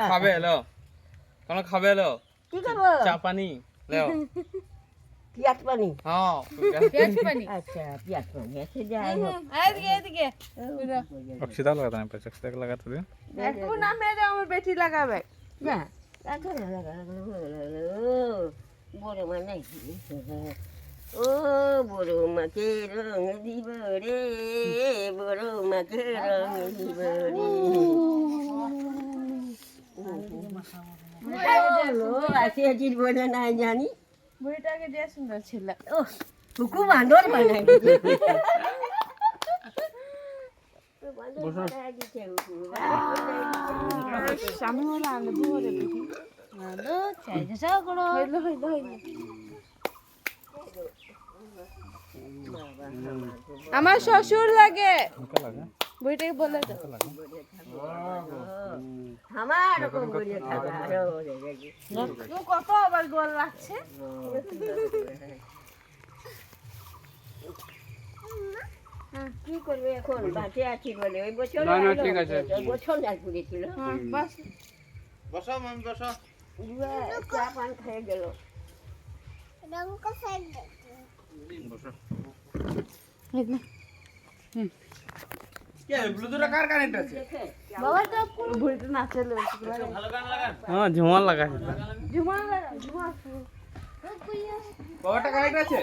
খাবে এলো তোমরা খাবে এলো কি করবো চা পানি লেও পিয়াজ পানি হ্যাঁ পেঁয়াজ পানি আচ্ছা পিয়াজ পানি আছে যাই হোক এদিকে এদিকে অক্সিদাল লাগাতে আমি পেছ অক্সিদাল লাগাতে দিন একটু নামে যাও আমার বেটি লাগাবে না এখন বড় মা নাই ও বড় মাকে রং দিব রে বড় মাকে রং দিব রে আছে জির বলে নাই জানি বুড়িটাকে যে সুন্দর ছিল ও টুকু বান্দর বানাই স্বামী হলে আনলে ভরে বেটি আলো চাই সগড়ো হইলো হইলো হইলো আমার শ্বশুর লাগে বুড়িটাকে বলে দাও আমার রকম করে খাওয়া তুমি কত আবার গোল লাগছে কি করবে এখন বাঁচে আছি বলে ওই বছর ঠিক আছে বছর যাই করেছিল বাস বসো মামি বসো চা পান খেয়ে গেল বসো কে ব্লুটুথ কার কানেক্ট আছে বাবা তো পুরো বুড়িটা নাচে ভালো গান লাগান হ্যাঁ ঝুমার লাগা ঝুমা ঝুমা বাবাটা কানেক্ট আছে